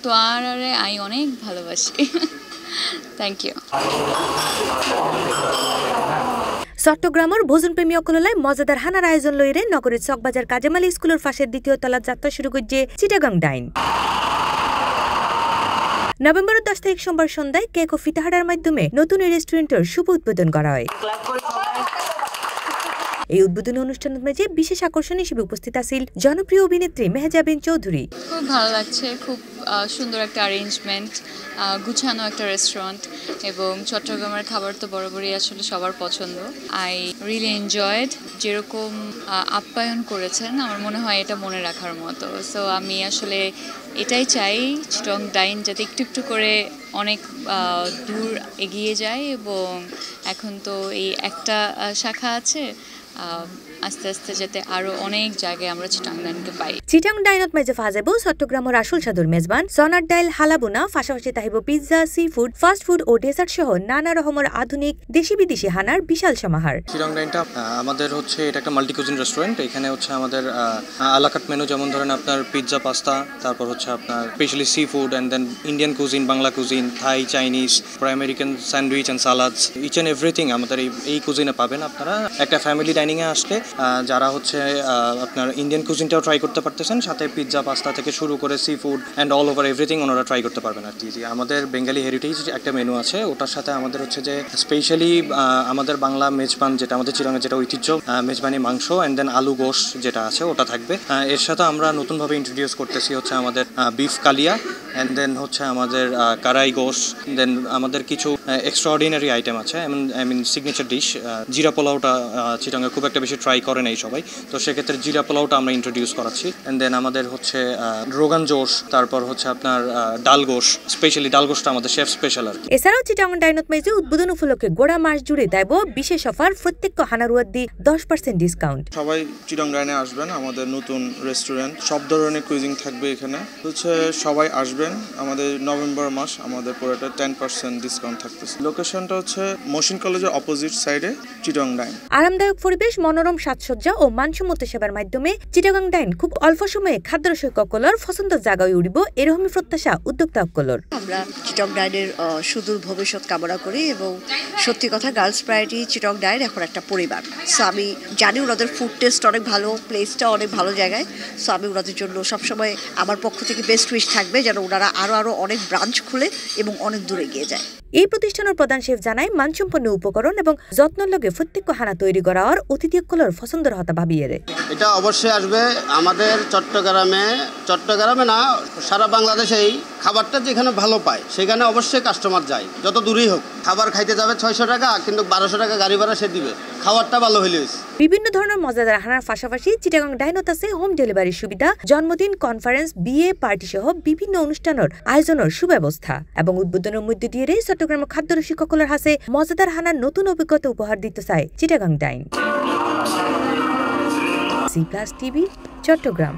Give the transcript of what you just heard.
তোয়ারে আমি অনেক ভালোবাসি। Thank you. চট্টগ্রামের ভোজনপ্রেমী অকললায় মজাদার হানার আয়োজন লইরে নগরীর চকবাজার কাজেমালি স্কুলের ফাঁসের দ্বিতীয় তলার যাত্রা শুরু করছে চিটাগাং ডাইন। নভেম্বরের 10 তারিখ সোমবার সন্ধ্যায় কেক ও ফিতাহারার মাধ্যমে নতুন এই রেস্টুরেন্টের শুভ উদ্বোধন করা হয়। এই উদ্বোধনী অনুষ্ঠানের মাঝে বিশেষ আকর্ষণ হিসেবে উপস্থিত আছেন জনপ্রিয় অভিনেত্রী মেহজাবিন চৌধুরী। খুব ভালো লাগছে, খুব সুন্দর একটা অ্যারেঞ্জমেন্ট, গুছানো একটা রেস্টুরেন্ট এবং চট্টগ্রামের খাবার তো বরাবরই আসলে সবার পছন্দ। I really enjoyed. যেরকম আপ্যায়ন করেছেন আমার মনে হয় এটা মনে রাখার মতো। সো আমি আসলে এটাই চাই চিটাগং ডাইন যাতে একটু একটু করে অনেক দূর এগিয়ে যায় এবং এখন তো এই একটা শাখা আছে, আস্তে আস্তে যাতে আরো অনেক জায়গায় আমরা চিটাগং ডাইনকে পাই। চিটাগং ডাইনত মেজে ফাজাবো চট্টগ্রামের আসল সাদুর মেজবান সনার ডাইল হালাবোনা, পাশাপাশি তাহিব pizza, seafood, fast food ও ডেজার্ট সহ নানা রকমের আধুনিক দেশি বিদেশি হানার বিশাল সমাহার। চিটাগং ডাইনটা আমাদের হচ্ছে এটা একটা মাল্টি কুজিন রেস্টুরেন্ট। এখানে হচ্ছে আমাদের আলাকাট মেনু, যেমন ধরেন আপনার পিৎজা, পাস্তা, তারপর হচ্ছে আপনার specially seafood and then Indian cuisine, Bangla cuisine, Thai, Chinese, American sandwich and salads, each and everything আমাদের এই কুজিনে পাবেন আপনারা। একটা ফ্যামিলি ডাইনিংয়ে আসলে যারা হচ্ছে আপনার ইন্ডিয়ান কুজিনটাও ট্রাই করতে পারতেছেন, সাথে পিৎজা, পাস্তা থেকে শুরু করে sea food and all over everything ওনারা ট্রাই করতে পারবেন আর কি। আমাদের বেঙ্গালি হেরিটেজ একটা মেনু আছে, ওটার সাথে আমাদের হচ্ছে যে স্পেশালি আমাদের বাংলা মেজবান, যেটা আমাদের চিটাগংয়ের যেটা ঐতিহ্য, মেজবানি মাংস অ্যান্ড দেন আলু গোশ যেটা আছে ওটা থাকবে। এর সাথে আমরা নতুনভাবে ইন্ট্রোডিউস করতেছি হচ্ছে আমাদের বিফ কালিয়া অ্যান্ড দেন হচ্ছে আমাদের কারাই গোশ, দেন আমাদের কিছু এক্সট্রাঅর্ডিনারি আইটেম আছে, আই মিন সিগনেচার ডিশ। জিরা পোলাওটা চিটাগংয়ে খুব একটা বেশি ট্রাই করে নেই সবাই, তো সেক্ষেত্রে জিরা পোলাওটা আমরা ইন্ট্রোডিউস করাচ্ছি। অ্যান্ড দেন আমাদের হচ্ছে রোগান জোশ, তারপর হচ্ছে আপনার ডাল গোশ, স্পেশালি ডাল গোশটা আমাদের শেফ স্পেশাল আর কি। এছাড়াও চিটাগং ডাইনত মেজে উদ্বোধন উপলক্ষে গোড়া মাস জুড়ে দেব বিশেষ অফার, প্রত্যেক হানারুয়ার দি 10% ডিসকাউন্ট। সবাই চিটাগং ডাইনে আসবেন, আমাদের নতুন রেস্টুরেন্ট, সব ধরনের কুইজিং থাকবে এখানে। হচ্ছে সবাই আসবেন, আমাদের নভেম্বর মাস আমাদের পুরোটা 10% ডিসকাউন্ট থাকতেছে। লোকেশনটা হচ্ছে মহসিন কলেজের অপোজিট সাইডে চিটাগং ডাইন। আরামদায়ক পরিবেশ, মনোরম সাজসজ্জা ও মানসম্মত সেবার মাধ্যমে চিটাগং ডাইন খুব অল্প সময়ে খাদ্যরসিক অকলর পছন্দ জায়গায় উড়িব, এরকমই প্রত্যাশা উদ্যোক্তা অকলর। আমরা চিটাগং ডাইনের সুদূর ভবিষ্যৎ কামনা করি এবং সত্যি কথা গার্লস প্রায়োরিটি চিটাগং ডাইন এখন একটা পরিবার। সো আমি জানি ওনাদের ফুড টেস্ট অনেক ভালো, প্লেসটা অনেক ভালো জায়গায়। সো আমি ওনাদের জন্য সবসময় আমার পক্ষ থেকে বেস্ট উইশ থাকবে যেন ওনারা আরও অনেক ব্রাঞ্চ খুলে এবং অনেক দূরে গিয়ে যায়। এই প্রতিষ্ঠানের প্রধান শেফ জানায় মানসম্পন্ন উপকরণ এবং যত্নের লগে প্রত্যেক হানা তৈরি করা আর অতিথি অকলর পছন্দের হতা ভাবিয়ে। এটা অবশ্যই আসবে আমাদের চট্টগ্রামে না সারা বাংলাদেশেই খাবারটা যেখানে ভালো পায় সেখানে অবশ্যই কাস্টমার যায়, যত দূরেই হোক। খাবার খাইতে যাবে 600 টাকা, কিন্তু 1200 টাকা গাড়ি ভাড়া সে দিবে, খাবারটা ভালো হইলে। বিভিন্ন ধরনের মজাদার হানার পাশাপাশি চিটাগং ডাইনত আছে হোম ডেলিভারির সুবিধা, জন্মদিন, কনফারেন্স, বিয়ে, পার্টি সহ বিভিন্ন অনুষ্ঠানের আয়োজনের সুব্যবস্থা এবং উদ্বোধনের মধ্য দিয়ে চট্টগ্রামের খাদ্যরসিক সকলের হাতে মজাদার হানার নতুন অভিজ্ঞতা উপহার দিতে চায় Chittagong dine. C plus TV, Chittagong.